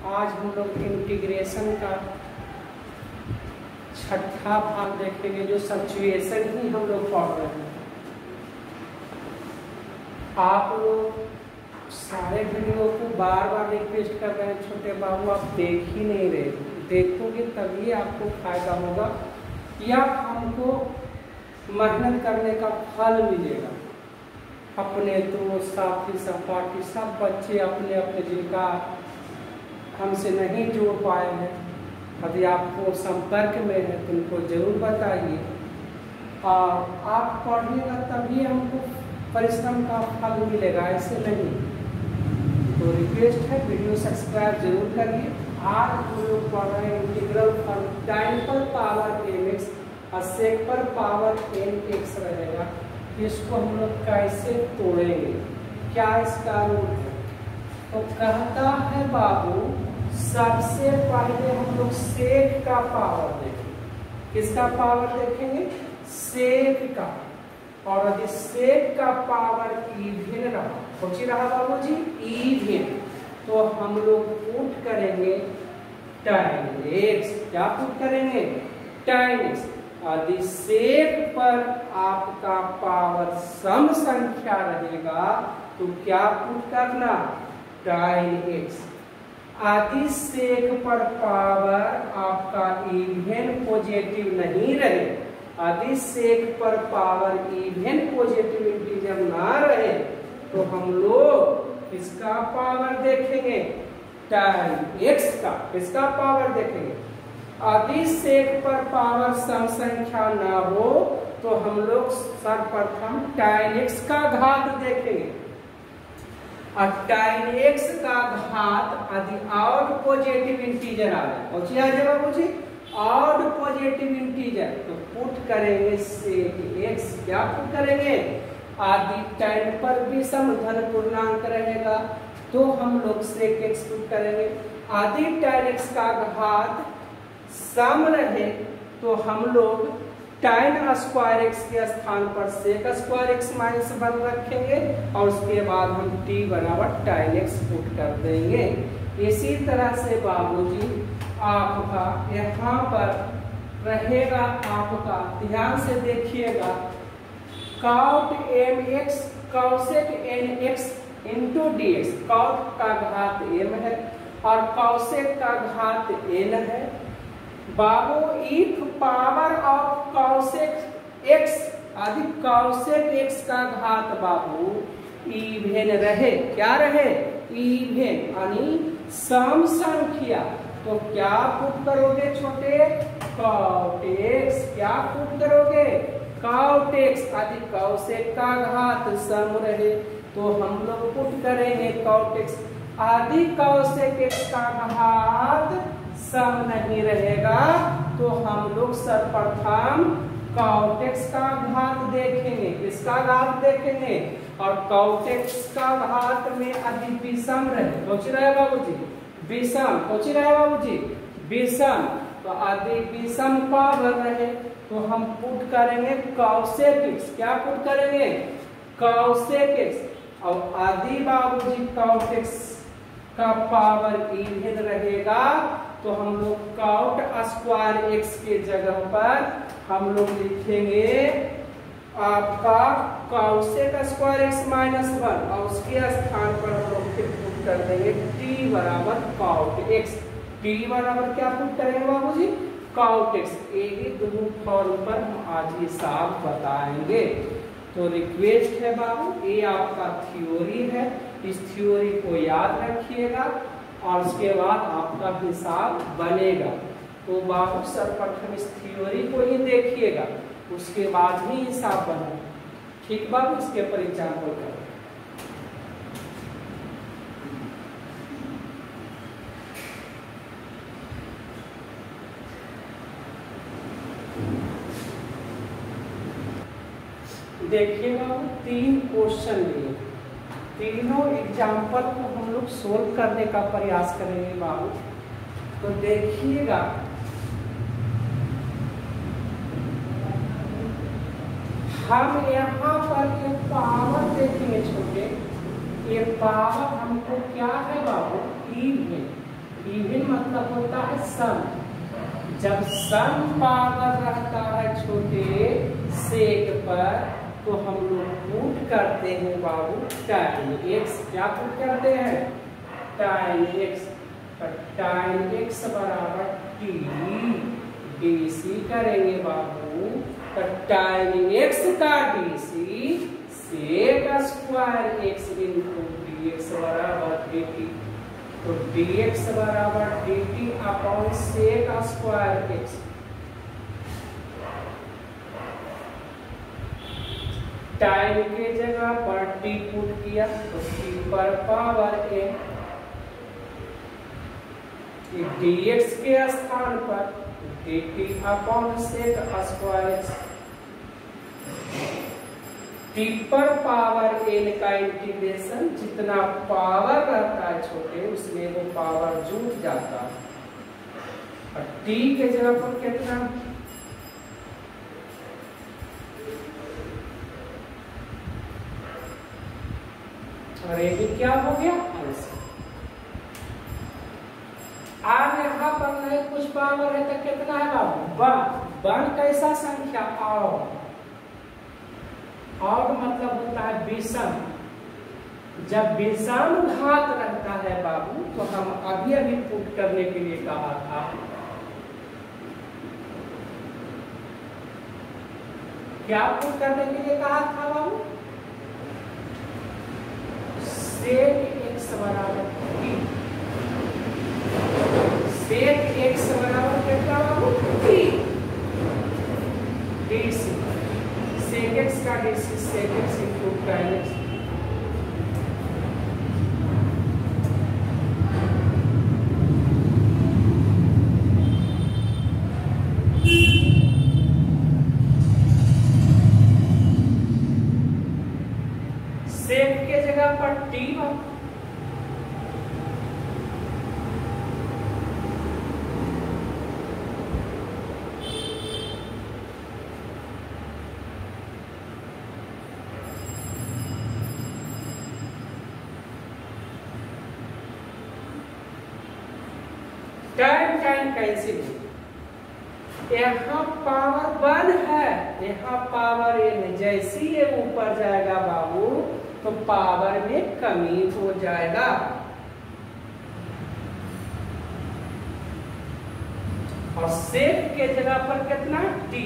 आज हम लोग इंटीग्रेशन का छठा भाग देखेंगे, जो सिचुएशन ही हम लोग पढ़ रहे हैं। आप लोग सारे वीडियो को बार बार रिक्वेस्ट कर रहे हैं, छोटे बाबू आप देख ही नहीं रहे। देखोगे तभी आपको फायदा होगा या हमको मेहनत करने का फल मिलेगा। अपने दोस्त साथी सहपाठी सब बच्चे अपने अपने जिनका हमसे नहीं जोड़ पाए हैं, यदि आपको संपर्क में है तो उनको जरूर बताइए। और आप पढ़िएगा तभी हमको परिश्रम का फल मिलेगा, ऐसे नहीं। तो रिक्वेस्ट है वीडियो सब्सक्राइब जरूर करिए। आज हम लोग पढ़ रहे हैं integral from time power mx और सेक पर पावर nx रहेगा। इसको हम लोग कैसे तोड़ेंगे, क्या इसका रूल है? तो कहता है बाबू सबसे पहले हम लोग सेक का पावर देखेंगे। किसका पावर देखेंगे? सेक का। और यदि सेक का पावर इवन रहा, कुछ रहा बाबू जी इवन, तो हम लोग पुट करेंगे tan x। क्या पुट करेंगे? tan x। यदि सेक पर आपका पावर सम संख्या रहेगा तो क्या पुट करना? tan x। यदि सेक पर पावर आपका इवन पॉजिटिव नहीं रहे, यदि सेक पर पावर इवन पॉजिटिव इंटीजर ना रहे, तो हम लोग इसका पावर देखेंगे tan x का। इसका पावर देखेंगे। यदि सेक पर पावर सम संख्या ना हो तो हम लोग सर्वप्रथम tan x का घात देखेंगे। और tan x का घात यदि ऑड पॉजिटिव इंटीजर आ जाए, और आ जाए बाबू जी ऑड पॉजिटिव इंटीजर, तो पुट करेंगे सेक x। क्या पुट करेंगे? यदि tan पर भी सम धन पूर्णांक रहेगा तो हम लोग सेक x पुट करेंगे। यदि tan x का घात सम रहे तो हम लोग tan स्क्वायर x के स्थान पर सेक स्क्वायर x माइनस 1 रखेंगे और उसके बाद हम t बराबर tan x पुट कर देंगे। इसी तरह से बाबूजी आपका यहाँ पर रहेगा, आपका ध्यान से देखिएगा, cot mx cosec nx into dx। cot का घात m है और cosec का घात n है। बाबू if power of cosec x यदि cosec x का घात बाबू इवन रहे, क्या रहे? इवन यानी सम संख्या, तो क्या पुट करोगे छोटे? cot x। क्या पुट करोगे? cot x। यदि cosec का घात सम रहे तो हम लोग पुट करेंगे cot x। यदि cosec x का घात सम नहीं रहेगा तो हम लोग सर्वप्रथम cot x का घात देखेंगे। किसका घात देखेंगे? और cot x का घात में यदि विषम रहे, सोच रहे हैं बाबूजी विषम, सोच रहे हैं बाबूजी विषम, तो यदि विषम पावर रहे तो हम पुट करेंगे cosec x। क्या पुट करेंगे? cosec x। और यदि बाबूजी cot x का पावर इवन रहेगा तो हम लोग cot स्क्वायर x के जगह पर हम लोग लिखेंगे आपका cosec स्क्वायर x माइनस 1 और उसके स्थान पर हम लोग फिर पुट कर देंगे t बराबर cot x। t बराबर क्या पुट करेंगे बाबूजी? cot x। यही दोनों फॉर्म पर हम आज हिसाब बताएंगे। तो रिक्वेस्ट है बाबू, ये आपका थ्योरी है, इस थ्योरी को याद रखिएगा और उसके बाद आपका हिसाब बनेगा। तो बाबू सर्वप्रथम इस थ्योरी को ही देखिएगा, उसके बाद ही हिसाब बनेगा। ठीक बाबू, इसके पर एग्जाम्पल करें। देखिएगा 3 क्वेश्चन लिए, तीनों एग्जाम्पल को हम लोग सोल्व करने का प्रयास करेंगे बाबू। तो देखिएगा हम यहाँ पर एक पावर देखेंगे छोटे, ये पावर हमको क्या है बाबू? इवन। इवन मतलब होता है सम। जब सम पावर रहता है छोटे सेक पर तो हम लोग पुट करते हैं बाबू टाइम एक्स। क्या पुट करते हैं? Time x. टाइम एक्स बराबर टी डीसी करेंगे बाबू। तो टाइम एक्स का DC sec square x into D x बराबर डी टी। तो डी एक्स बराबर d t upon sec square x. Time के जगह पर टी पुट किया तो टी पर पावर ए, dx के स्थान पर dt upon sec square x. T पर पावर n का इंटीग्रेशन, जितना पावर रहता है छोटे उसमें वो पावर जुट जाता है। और t के जगह पर कितना? और ये भी क्या हो गया? आंसर। अब यहाँ पर नहीं कुछ पावर है तो कितना है बाबू? 1। 1 कैसा संख्या? ऑड मतलब होता है विषम। जब विषम घात रहता है बाबू तो हम अभी अभी पुट करने के लिए कहा था। क्या पुट करने के लिए कहा था बाबू? सेक एक्स बराबर टी। सेक एक्स बराबर कितना बाबू? T DC. सेक एक्स का DC sec X into time X. Sec के जगह पर टी बाबू। Time time cancel. यहाँ पावर 1 है, यहाँ पावर n। जैसे ये ऊपर जाएगा बाबू तो पावर में कमी हो जाएगा। और सेक के जगह पर कितना? t।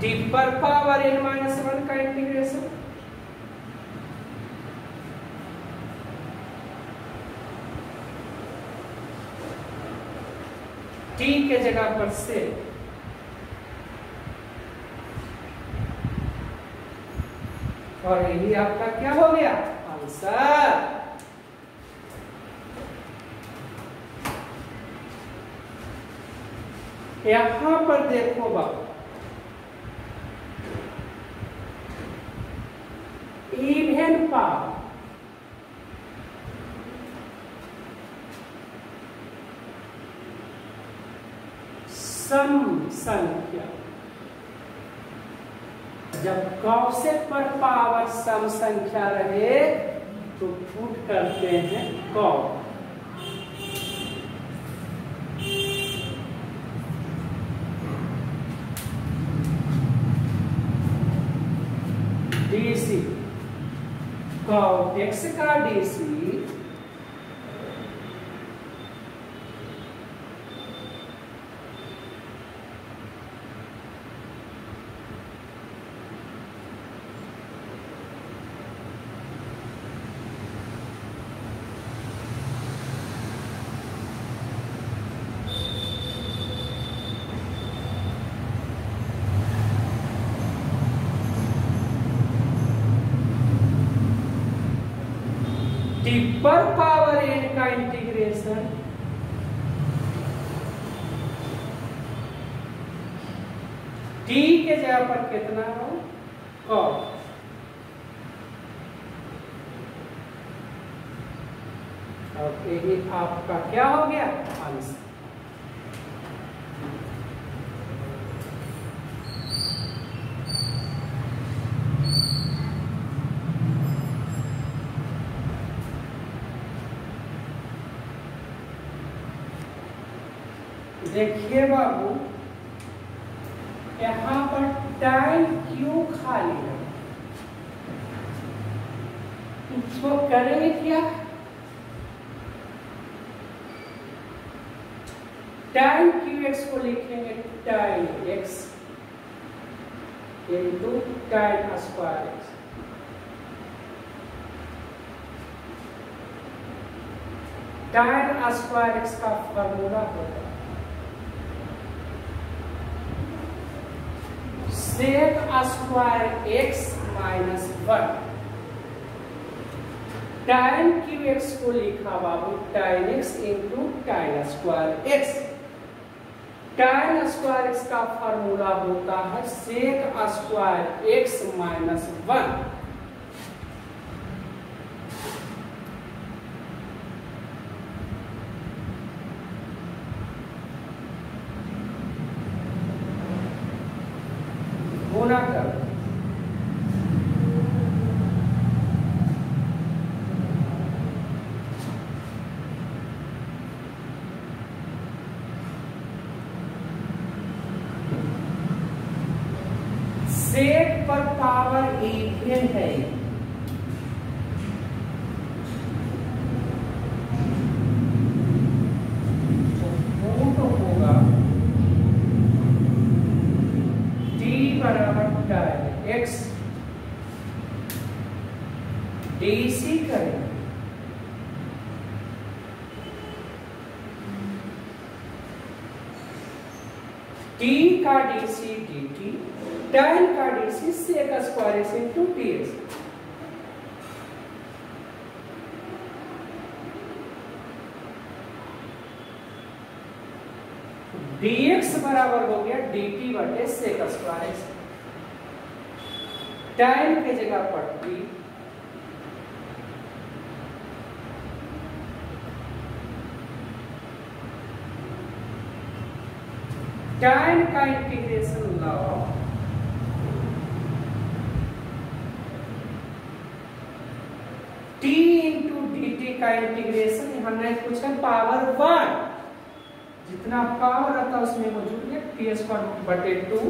t पर पावर n-1 का इंटीग्रेशन। t के जगह पर से और यही आपका क्या हो गया? आंसर। यहां पर देखो बाबू, इवन पावर सम संख्या। जब कौशिक पर पावर सम संख्या रहे तो पुट करते हैं कौ। डीसी कौ एक्स का डीसी टी पर पावर n का इंटीग्रेशन टी के जगह पर कितना हो? कॉस। और यही आपका क्या हो गया? आंसर। देखिए बाबू, यहाँ पर tan क्यों खाली है, इसको करेंगे क्या, tan qx को लिखेंगे tan x into tan square x। tan square x का फॉर्मूला होगा sec square x minus 1। tan qx को लिखा बाबू tan x into tan square x। tan square x का फॉर्मूला होता है सेक स्क्वायर x माइनस 1। गुना कर सेक पर पावर इवन है, तो होगा t बराबर tan x dc करें t का dc dt, tan का dc sec square x into ds। dx बराबर हो गया dt बटे सेक स्क्वायर x। tan के जगह पर t, tan का इंटीग्रेशन लाओ t इंटू dt का इंटीग्रेशन, यहाँ नहीं कुछ है पावर 1, जितना पावर आता है उसमें मौजूद है t स्क्वायर बटे 2।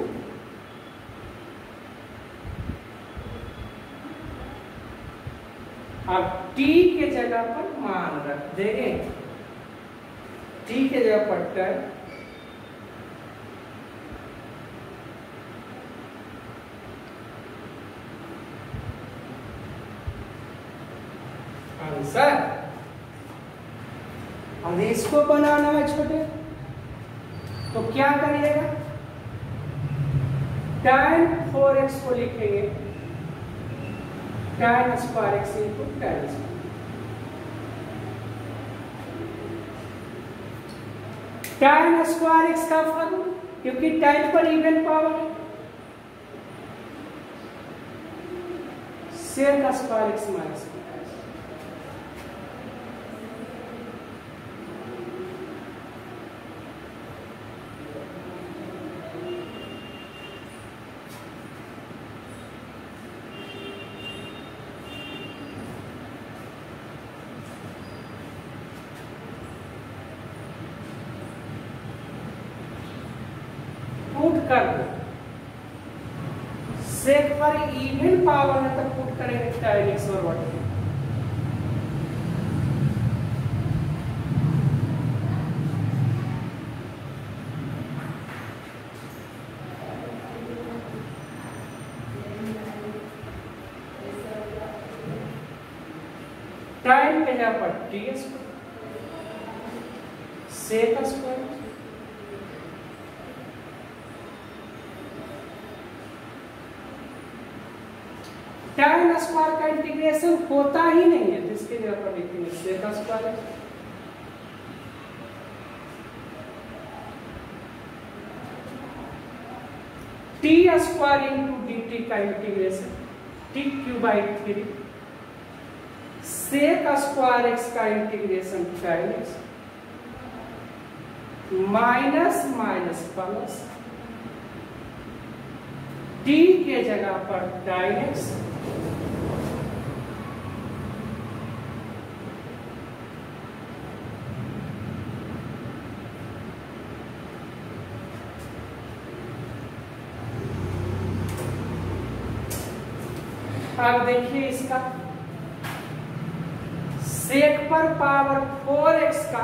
अब t के जगह पर मान रख देंगे, t के जगह पर आंसर। अब इसको बनाना है छोटे, तो क्या करिएगा, tan 4x को लिखेंगे tan square x into tan square. tan square x का फॉर्मूला, क्योंकि tan पर इवन पावर है, सेक स्क्वायर x माइनस कर दो। सेक पर इवन पावर है तो पुट करेंगे tan x और बटे tan के जगह पर t square sec square tan square का इंटीग्रेशन होता ही नहीं है, जिसके जगह पर लिखेंगे sec square. T square into D T का integration T Q by 3 sec square X का integration tan x minus minus plus T के जगह पर tan x अब देखिए इसका सेक पर पावर 4x का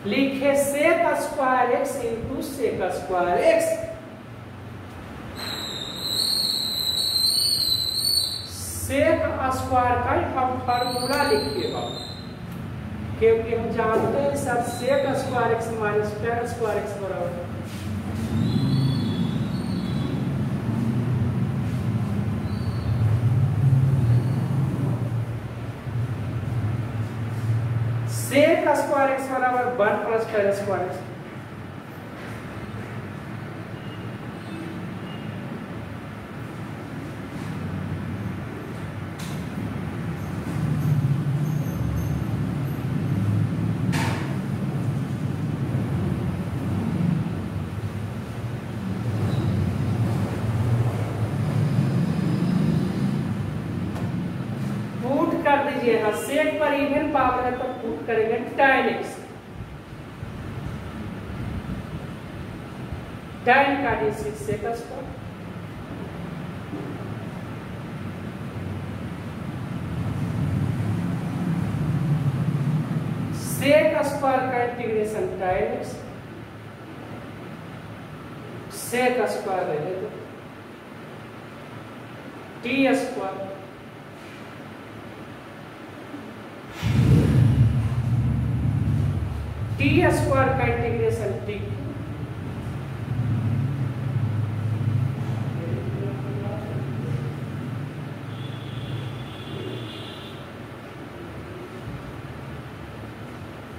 लिखे sec square x into sec square x. Sec square का हम फार्मूला लिखिएगा, क्योंकि हम जानते हैं sir sec square x minus tan square x बराबर सेक स्क्वायर एक्स बराबर 1 प्लस टेन स्क्वायर एक्स। कर दीजिएगा, सेक पर इवन पावर है तो पुट करेंगे tan x, tan का d6 sec square sec square का integration tan x sec square रहे तो t स्क्वायर टी स्क्वायर का इंटीग्रेशन टी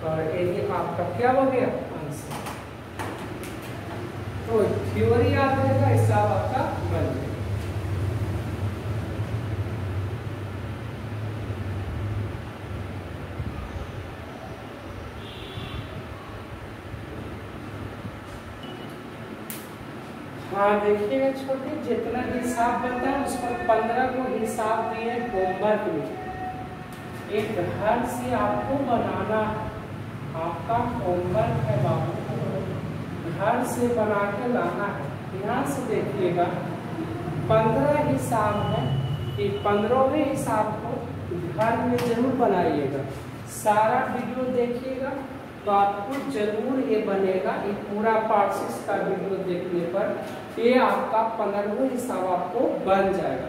और ये आपका क्या हो गया आंसर। तो थ्योरी याद रहेगा, हिसाब आपका बन गया। हाँ देखिए छोटे, जितना हिसाब बनता है उस पर 15 को हिसाब दिए होमवर्क में, एक घर से आपको बनाना आपका होमवर्क है बाबू, घर से बना के लाना है। ध्यान से देखिएगा 15 हिसाब है, कि 15वें हिसाब को घर में जरूर बनाइएगा। सारा वीडियो देखिएगा तो आपको जरूर ये बनेगा। ये पूरा पार्ट 6 का वीडियो देखने पर ये आपका 15वां हिसाब आपको बन जाएगा।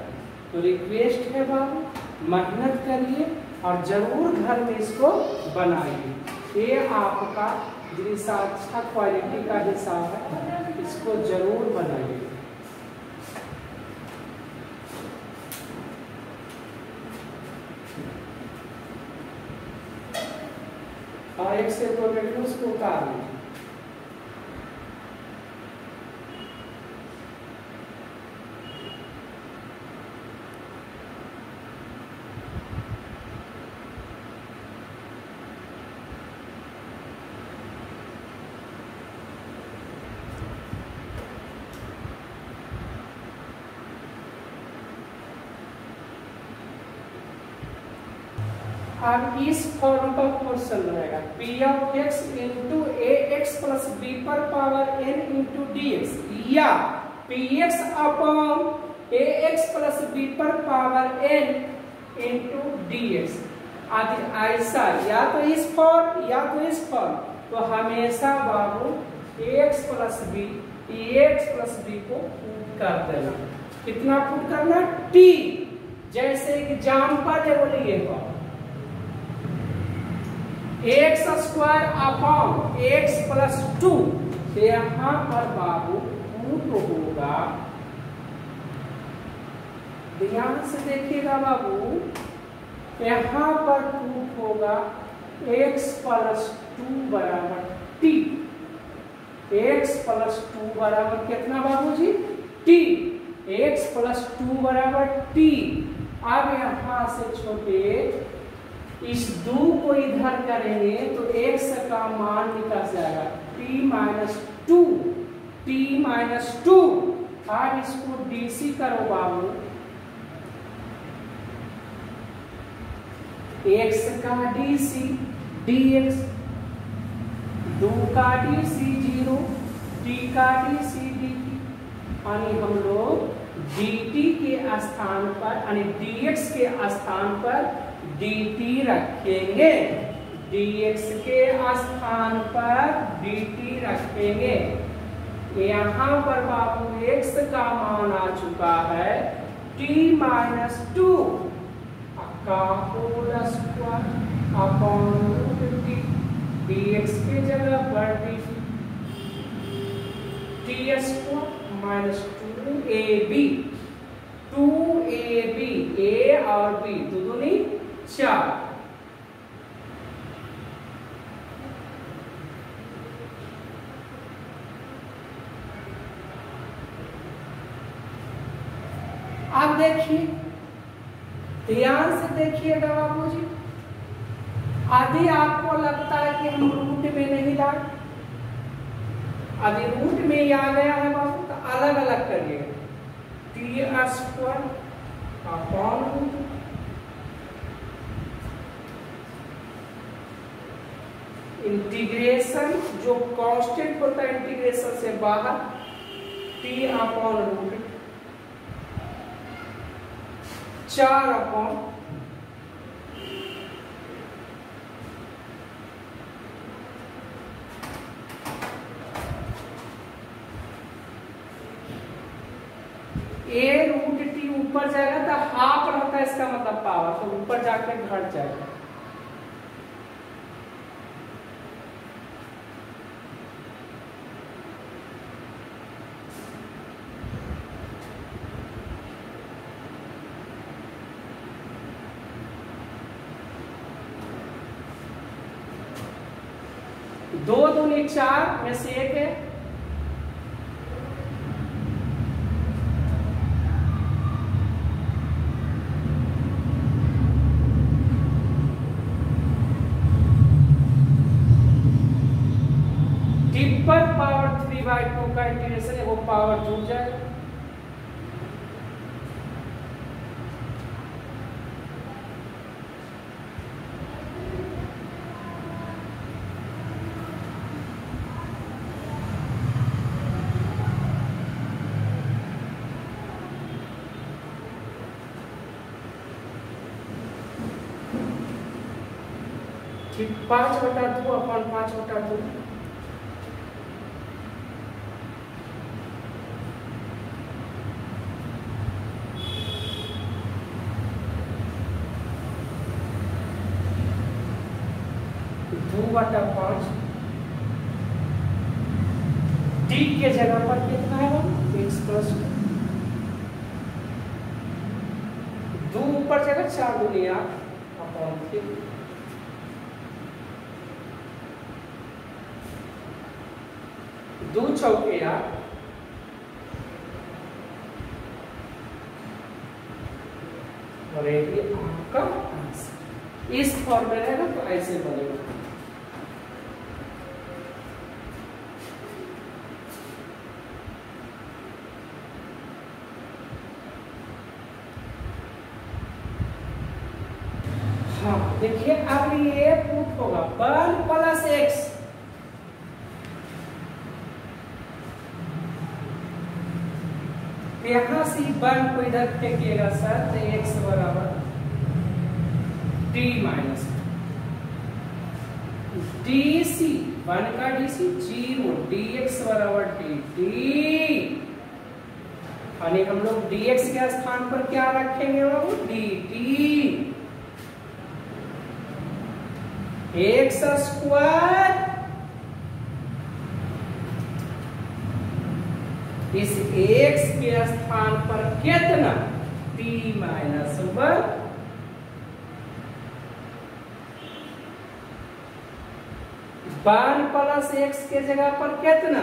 तो रिक्वेस्ट है बाबू, मेहनत करिए और जरूर घर में इसको बनाइए। ये आपका जैसा अच्छा क्वालिटी का हिसाब है, इसको जरूर बनाइए। और एक से दो मिनट में उसको उतार लीजिए। अब इस फॉर्म का क्वेश्चन रहेगा P of x into A X plus B पर power n into D X, या px upon A X plus B पर power n into D X. आदि ऐसा या तो इस फॉर्म या तो इस फॉर्म, तो हमेशा बाबू ax plus b plus b को पुट कर देना। कितना पुट करना? t। जैसे एग्जाम्पल है बोलिए x square upon x plus 2, यहाँ पर बाबू पुट होगा। ध्यान से देखिएगा बाबू, यहाँ पर पुट होगा x प्लस 2 बराबर t। x प्लस 2 बराबर कितना बाबू जी? t। x प्लस 2 बराबर t। अब यहाँ से छोटे इस 2 को इधर करेंगे तो x का मान निकल जाएगा t माइनस 2, t माइनस 2। अब इसको dc करो बाबू, x का dc dx 2 का डी सी 0, टी का डी सी डी टी, यानी हम लोग dt के स्थान पर यानी dx के स्थान पर dt रखेंगे, dx के स्थान पर dt रखेंगे। यहाँ पर बाबू x का मान आ चुका है t-2 का whole square upon dt, dx के जगह पर dt, t square minus 2ab, 2ab, a और b दो दूनी 4, अब देखिए ध्यान से देखिएगा बाबूजी, यदि आपको लगता है कि हम रूट में नहीं लाए, यदि रूट में ही आ गया है बाबू तो अलग अलग करिएगा, t square upon root, integration जो कांस्टेंट होता है इंटीग्रेशन से बाहर t upon root 4 upon a root t ऊपर जाएगा तो हाफ रहता है, इसका मतलब पावर, तो ऊपर जाके घट जाएगा। दो दूनी 4 में से एक है, टिप्पर पावर 3/2 का इंटीग्रेशन है, वो पावर जुड़ जाएगा। ठीक 5/2 अपॉन 5/2, बटा 5, टी के जगह पर कितना है x प्लस 2 ऊपर जगह 4 दूनी 8 अपॉन 3, दो चौके 8, और ये आपका आंसर। इस फॉर्म में रहेगा तो ऐसे बनेगा। हाँ देखिए अब ये पुट होगा 1 प्लस x, यहां से 1 को इधर फेंकिएगा सर, तो x बराबर t माइनस dc, 1 का dc 0, dx बराबर dt, यानी हम लोग dx के स्थान पर क्या रखेंगे बाबू, dt, x स्क्वायर, इस x के स्थान पर कितना, t minus 1, one plus x के जगह पर कितना,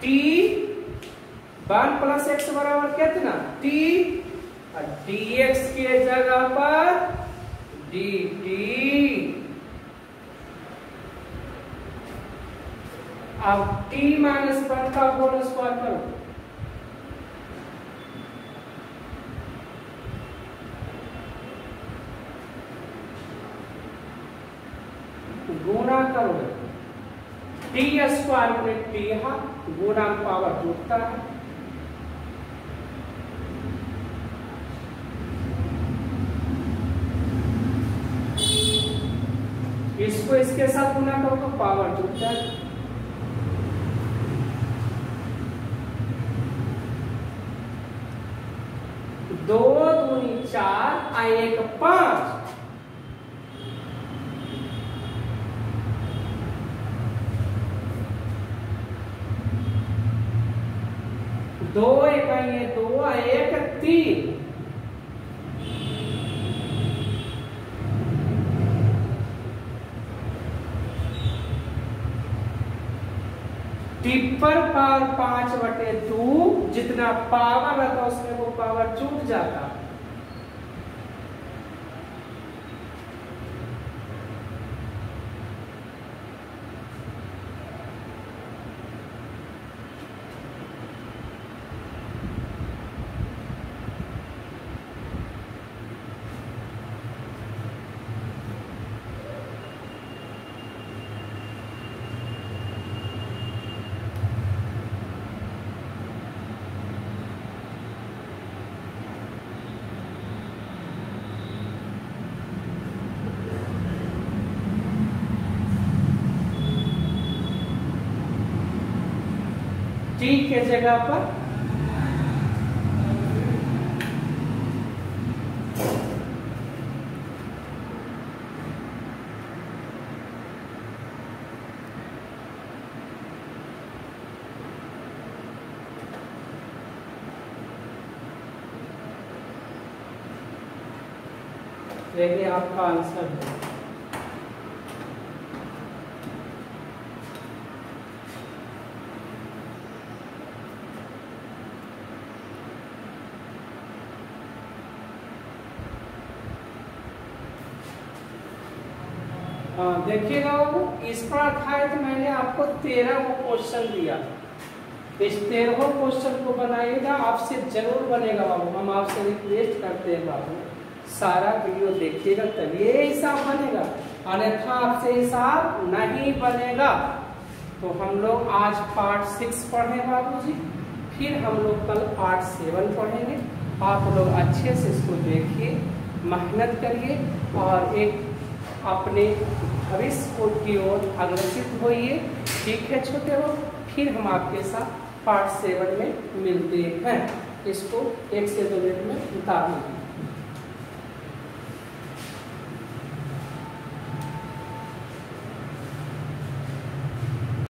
t, 1 प्लस x बराबर कितना, t, और dx के जगह पर dt। अब t माइनस 1 का होल स्क्वायर करो, गुणा करो, टी स्क्वायर यूनिट टी यहाँ गुणा पावर जुड़ता है, इसको इसके साथ गुना करो तो पावर जुड़ जाए। दो दूनी 4 और 1 5, दो एक ये 2 और 1 3, टिप्पर पावर 5/2, जितना पावर रहता उसमें वो पावर छूट जाता। टी के जगह पर देखिए आपका आंसर है। देखिएगा वो इस पर था तो मैंने आपको 13 क्वेश्चन दिया, इस 13 क्वेश्चन को बनाइएगा, आपसे जरूर बनेगा बाबू, हम आपसे रिक्वेस्ट करते हैं बाबू सारा वीडियो देखिएगा तभी ये हिसाब बनेगा, अन्यथा आपसे हिसाब नहीं बनेगा। तो हम लोग आज पार्ट 6 पढ़े बाबूजी, फिर हम लोग कल पार्ट 7 पढ़ेंगे। आप लोग अच्छे से इसको देखिए, मेहनत करिए और एक अपने भविष्य की ओर अग्रसित होइए। ठीक है छोटे हो, फिर हम आपके साथ पार्ट 7 में मिलते हैं। इसको 1 से 2 मिनट में उतार लीजिए।